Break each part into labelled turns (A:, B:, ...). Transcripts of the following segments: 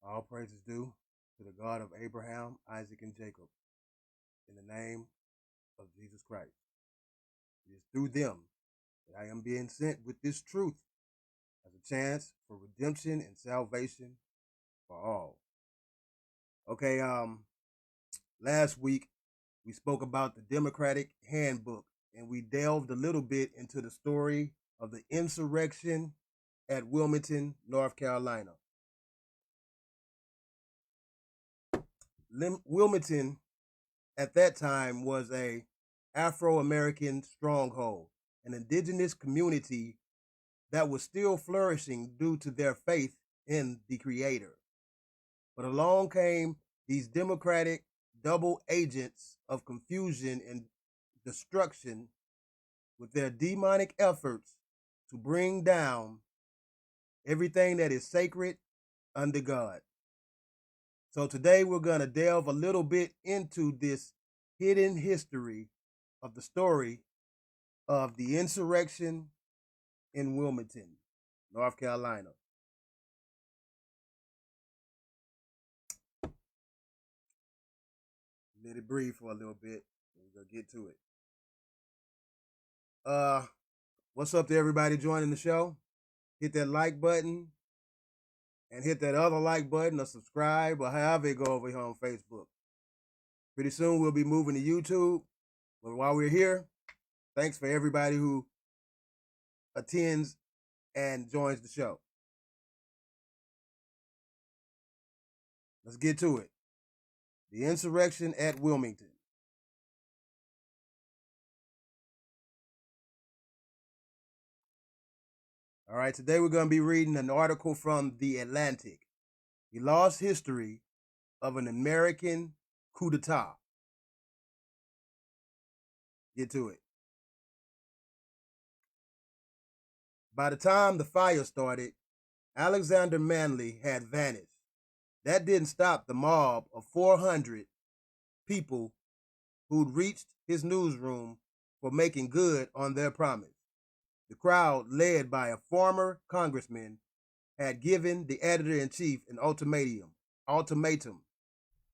A: All praises due to the God of Abraham, Isaac, and Jacob, in the name of Jesus Christ. It is through them that I am being sent with this truth as a chance for redemption and salvation for all. Okay, last week we spoke about the Democratic Handbook and we delved a little bit into the story of the insurrection at Wilmington, North Carolina. Wilmington at that time was a Afro-American stronghold, an indigenous community that was still flourishing due to their faith in the Creator. But along came these democratic double agents of confusion and destruction with their demonic efforts to bring down everything that is sacred under God. So today we're going to delve a little bit into this hidden history of the story of the insurrection in Wilmington, North Carolina. Let it breathe for a little bit and we're going to get to it. What's up to everybody joining the show? Hit that like button and hit that other like button or subscribe or however it go over here on Facebook. Pretty soon we'll be moving to YouTube. But while we're here, thanks for everybody who attends and joins the show. Let's get to it. The insurrection at Wilmington. All right, today we're going to be reading an article from The Atlantic. The lost history of an American coup d'etat. Get to it. By the time the fire started, Alexander Manley had vanished. That didn't stop the mob of 400 people who'd reached his newsroom for making good on their promise. The crowd, led by a former congressman, had given the editor-in-chief an ultimatum.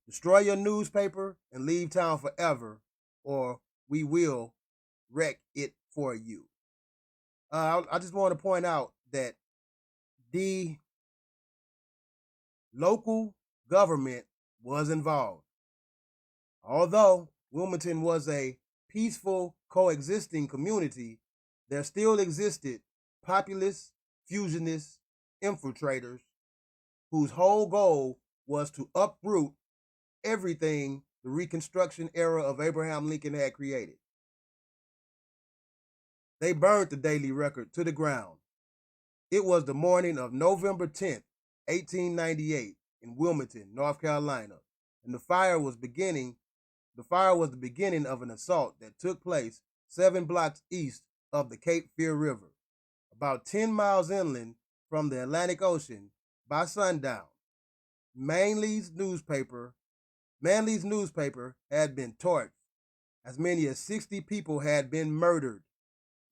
A: Destroy your newspaper and leave town forever, or we will wreck it for you. I just want to point out that the local government was involved. Although Wilmington was a peaceful, coexisting community, there still existed populist, fusionist infiltrators whose whole goal was to uproot everything the Reconstruction era of Abraham Lincoln had created. They burned the Daily Record to the ground. It was the morning of November 10th, 1898 in Wilmington, North Carolina, and the fire was the beginning of an assault that took place 7 blocks east of the Cape Fear River, about 10 miles inland from the Atlantic Ocean. By sundown, Manley's newspaper had been torched. As many as 60 people had been murdered,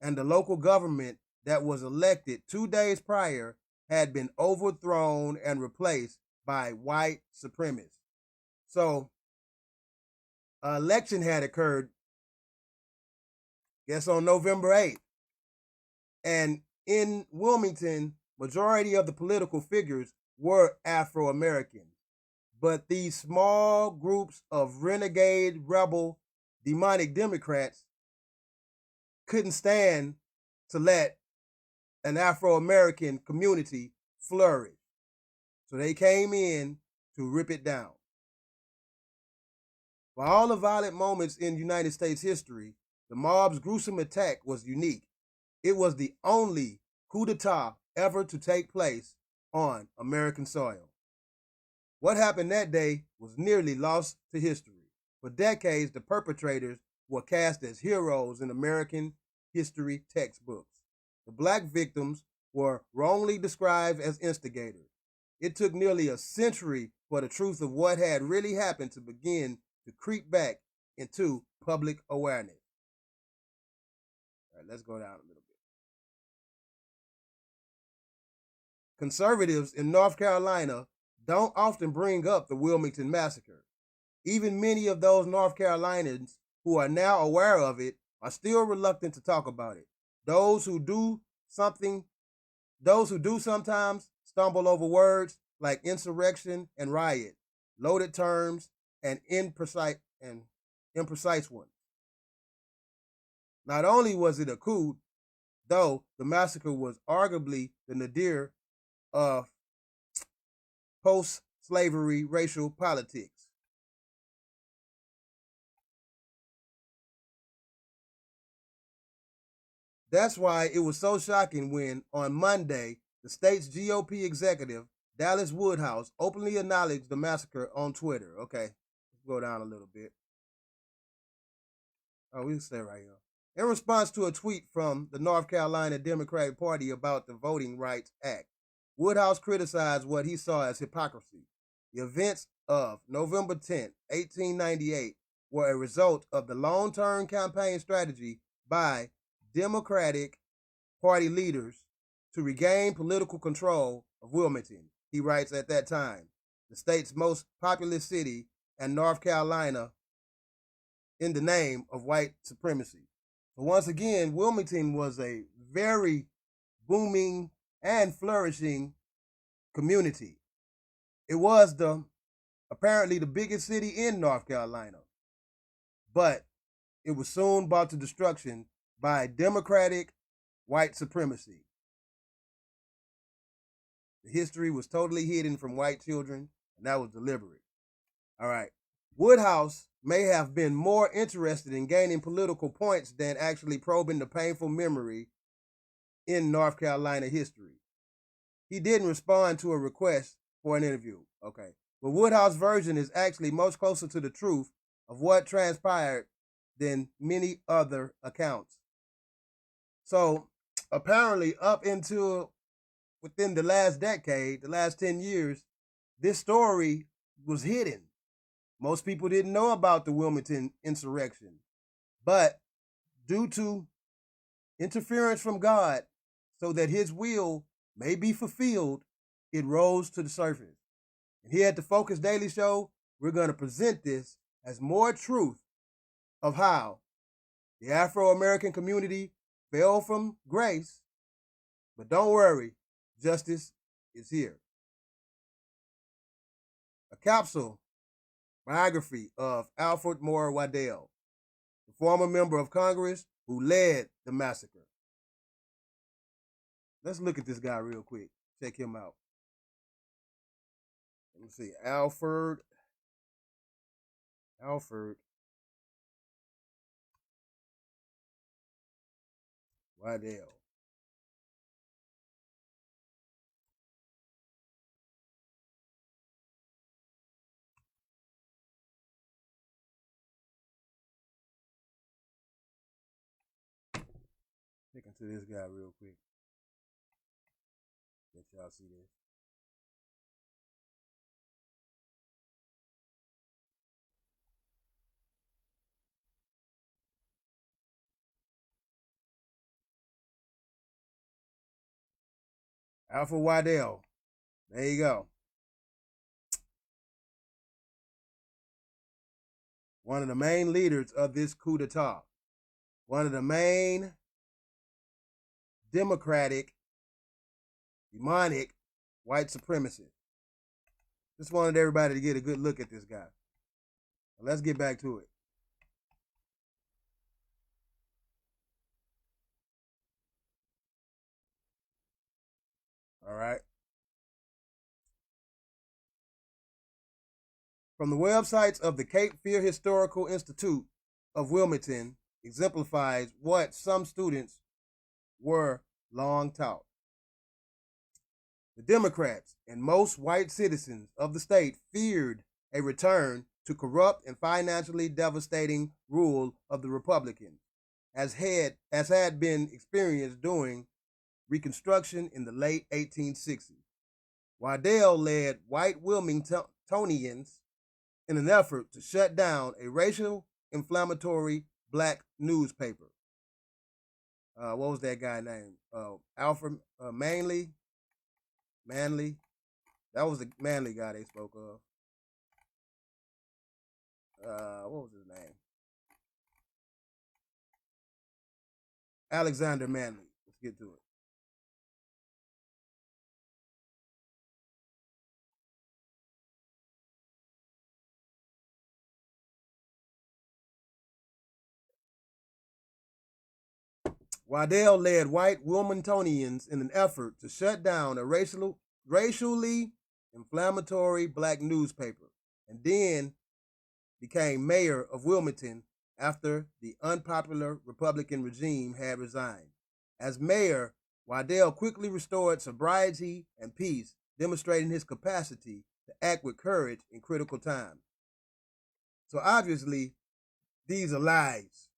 A: and the local government that was elected 2 days prior had been overthrown and replaced by white supremacists. So, an election had occurred, on November 8th. And in Wilmington, majority of the political figures were Afro-Americans. But these small groups of renegade, rebel, demonic Democrats couldn't stand to let an Afro-American community flourish. So they came in to rip it down. For all the violent moments in United States history, the mob's gruesome attack was unique. It was the only coup d'etat ever to take place on American soil. What happened that day was nearly lost to history. For decades, the perpetrators were cast as heroes in American history textbooks. The black victims were wrongly described as instigators. It took nearly a century for the truth of what had really happened to begin to creep back into public awareness. All right, let's go down a little bit. Conservatives in North Carolina don't often bring up the Wilmington Massacre. Even many of those North Carolinians who are now aware of it are still reluctant to talk about it. Those who do sometimes stumble over words like insurrection and riot, loaded terms and imprecise ones. Not only was it a coup, though the massacre was arguably the nadir of post-slavery racial politics. That's why it was so shocking when, on Monday, the state's GOP executive, Dallas Woodhouse, openly acknowledged the massacre on Twitter. Okay, let's go down a little bit. Oh, we can stay right here. In response to a tweet from the North Carolina Democratic Party about the Voting Rights Act, Woodhouse criticized what he saw as hypocrisy. The events of November 10, 1898 were a result of the long-term campaign strategy by Democratic Party leaders to regain political control of Wilmington. He writes, at that time, the state's most populous city and North Carolina, in the name of white supremacy. So once again, Wilmington was a very booming and flourishing community. It was apparently the biggest city in North Carolina, but it was soon brought to destruction by Democratic white supremacy. The history was totally hidden from white children, and that was deliberate. All right. Woodhouse may have been more interested in gaining political points than actually probing the painful memory in North Carolina history. He didn't respond to a request for an interview. Okay. But Woodhouse's version is actually much closer to the truth of what transpired than many other accounts. So apparently up until within the last decade, the last 10 years, this story was hidden. Most people didn't know about the Wilmington insurrection. But due to interference from God, so that his will may be fulfilled, it rose to the surface. And here at the Focus Daily Show, we're going to present this as more truth of how the Afro-American community fell from grace. But don't worry, justice is here. A capsule biography of Alfred Moore Waddell, the former member of Congress who led the massacre. Let's look at this guy real quick. Check him out. Let me see. Alfred Waddell. Check into this guy real quick. Let y'all see this. Alfred Waddell. There you go. One of the main leaders of this coup d'etat. One of the main democratic, demonic white supremacists. Just wanted everybody to get a good look at this guy. Let's get back to it. All right. From the websites of the Cape Fear Historical Institute of Wilmington exemplifies what some students were long taught. The Democrats and most white citizens of the state feared a return to corrupt and financially devastating rule of the Republicans, as had been experienced during Reconstruction in the late 1860s. Waddell led white Wilmingtonians in an effort to shut down a racial inflammatory black newspaper. What was that guy named? Alfred Manley. That was the Manley guy they spoke of. What was his name? Alexander Manley. Let's get to it. Waddell led white Wilmingtonians in an effort to shut down a racially inflammatory black newspaper, and then became mayor of Wilmington after the unpopular Republican regime had resigned. As mayor, Waddell quickly restored sobriety and peace, demonstrating his capacity to act with courage in critical times. So obviously, these are lies.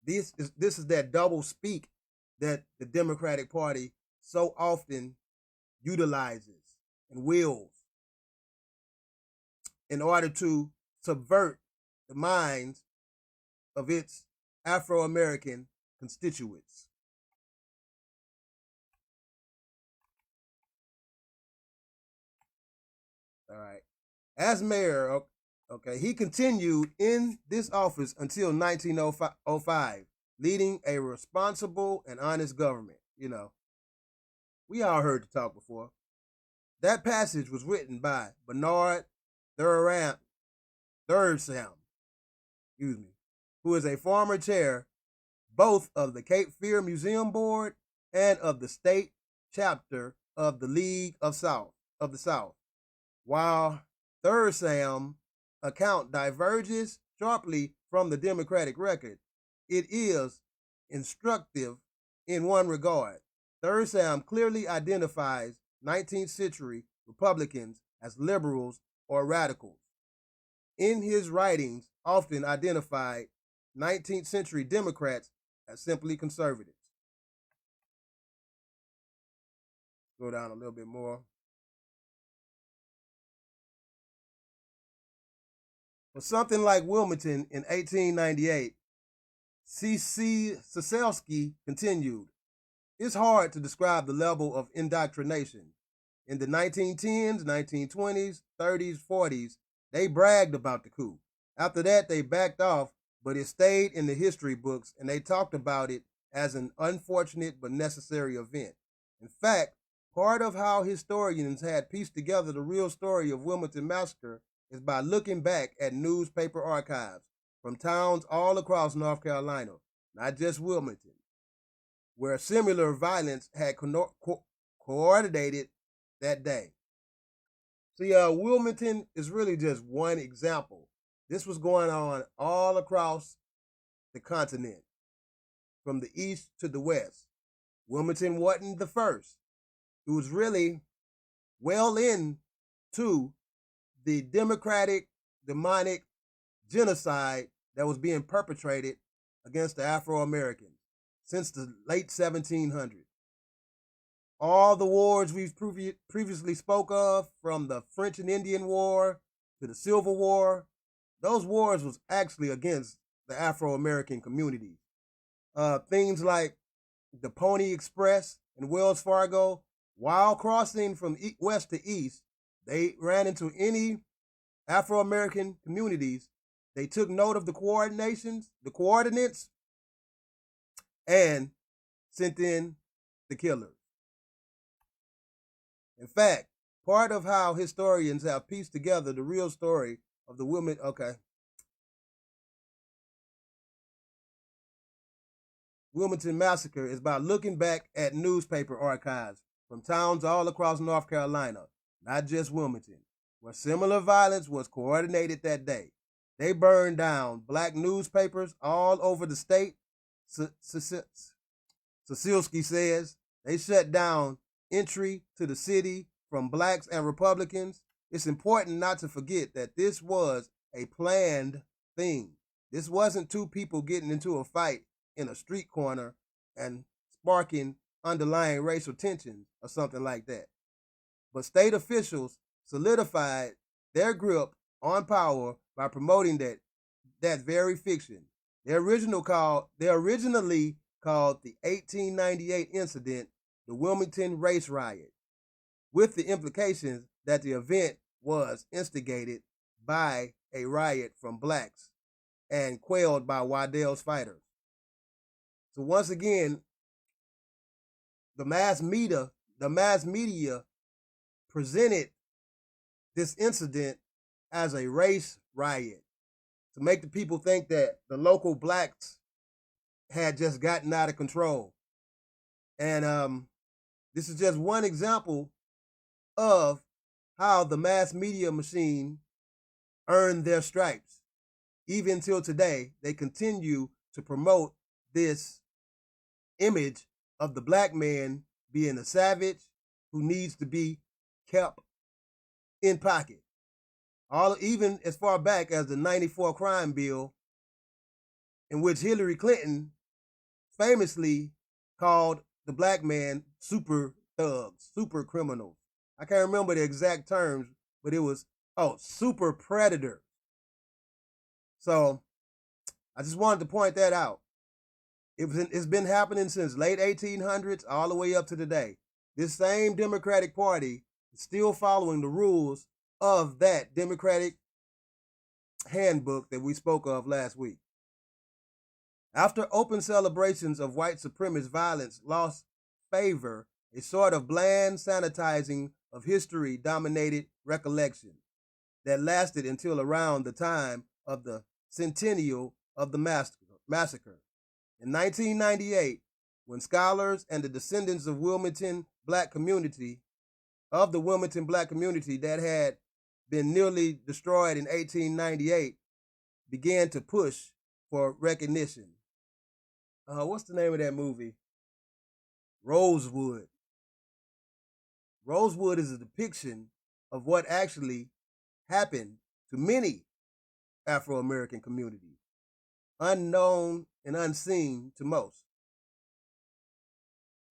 A: This is that double speak that the Democratic Party so often utilizes and wills in order to subvert the minds of its Afro-American constituents. All right. As mayor, okay, he continued in this office until 1905, leading a responsible and honest government. You know, we all heard the talk before. That passage was written by Bernard Thurram, excuse me, who is a former chair both of the Cape Fear Museum Board and of the state chapter of the League of the South. While Thursam's account diverges sharply from the Democratic record, it is instructive in one regard. Thursam clearly identifies 19th century Republicans as liberals or radicals. In his writings, often identified 19th century Democrats as simply conservatives. Go down a little bit more. For something like Wilmington in 1898, C.C. Soselsky continued, it's hard to describe the level of indoctrination. In the 1910s, 1920s, 30s, 40s, they bragged about the coup. After that, they backed off, but it stayed in the history books, and they talked about it as an unfortunate but necessary event. In fact, part of how historians had pieced together the real story of Wilmington Massacre is by looking back at newspaper archives from towns all across North Carolina, not just Wilmington, where similar violence had coordinated that day. See, Wilmington is really just one example. This was going on all across the continent, from the east to the west. Wilmington wasn't the first. It was really well into the democratic, demonic genocide that was being perpetrated against the Afro-Americans since the late 1700s. All the wars we've previously spoke of, from the French and Indian War to the Civil War, those wars was actually against the Afro-American communities. Things like the Pony Express in Wells Fargo, while crossing from west to east, they ran into any Afro-American communities. They took note of the coordinates, and sent in the killers. In fact, part of how historians have pieced together the real story of the Wilmington Massacre is by looking back at newspaper archives from towns all across North Carolina, not just Wilmington, where similar violence was coordinated that day. They burned down black newspapers all over the state. Soselsky says they shut down entry to the city from blacks and Republicans. It's important not to forget that this was a planned thing. This wasn't two people getting into a fight in a street corner and sparking underlying racial tensions or something like that. But state officials solidified their grip on power by promoting that very fiction. They originally called the 1898 incident the Wilmington Race Riot, with the implications that the event was instigated by a riot from blacks and quelled by Waddell's fighters. So once again, the mass media presented this incident as a race riot to make the people think that the local blacks had just gotten out of control. And this is just one example of how the mass media machine earned their stripes. Even till today, they continue to promote this image of the black man being a savage who needs to be kept in pocket. Even as far back as the '94 crime bill, in which Hillary Clinton famously called the black man super thugs, super criminals. I can't remember the exact terms, but it was, super predator. So I just wanted to point that out. It's been happening since late 1800s all the way up to today. This same Democratic Party is still following the rules of that Democratic handbook that we spoke of last week. After open celebrations of white supremacist violence lost favor, a sort of bland sanitizing of history dominated recollection that lasted until around the time of the centennial of the massacre. In 1998, when scholars and the descendants of the Wilmington black community that had been nearly destroyed in 1898 began to push for recognition. What's the name of that movie? Rosewood. Rosewood is a depiction of what actually happened to many Afro-American communities, unknown and unseen to most.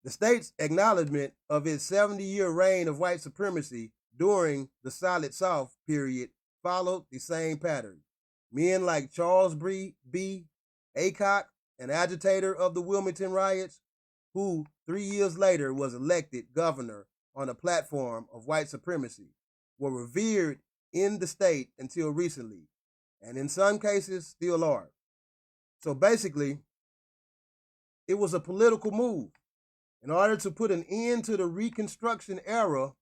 A: The state's acknowledgement of its 70-year reign of white supremacy during the Solid South period followed the same pattern. Men like Charles B. Aycock, an agitator of the Wilmington riots, who 3 years later was elected governor on a platform of white supremacy, were revered in the state until recently, and in some cases still are. So basically, it was a political move. In order to put an end to the Reconstruction era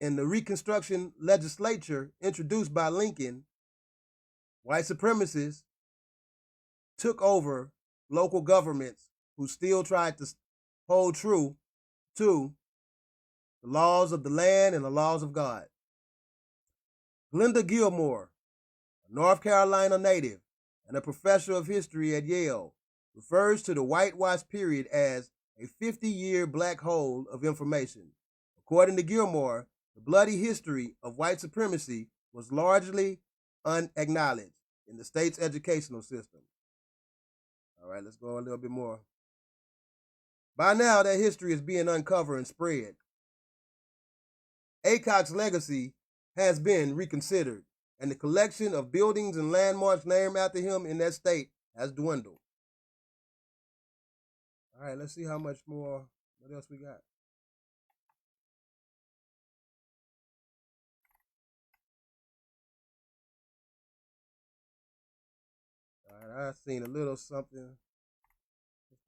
A: and the Reconstruction legislature introduced by Lincoln, white supremacists took over local governments who still tried to hold true to the laws of the land and the laws of God. Glenda Gilmore, a North Carolina native and a professor of history at Yale, refers to the whitewash period as a 50-year black hole of information. According to Gilmore, the bloody history of white supremacy was largely unacknowledged in the state's educational system. All right, let's go a little bit more. By now, that history is being uncovered and spread. Aycock's legacy has been reconsidered, and the collection of buildings and landmarks named after him in that state has dwindled. All right, let's see how much more, what else we got. All right, I've seen a little something.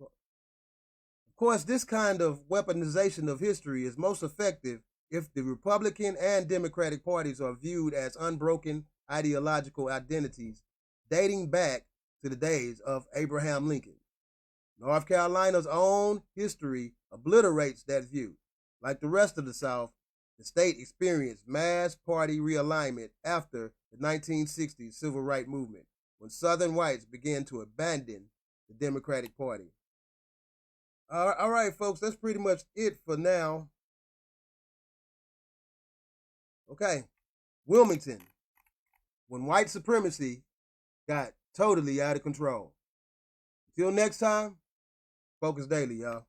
A: Of course, this kind of weaponization of history is most effective if the Republican and Democratic parties are viewed as unbroken ideological identities dating back to the days of Abraham Lincoln. North Carolina's own history obliterates that view. Like the rest of the South, the state experienced mass party realignment after the 1960s civil rights movement, when Southern whites began to abandon the Democratic Party. All right, folks, that's pretty much it for now. Okay, Wilmington, when white supremacy got totally out of control. Until next time, Focus Daily, y'all.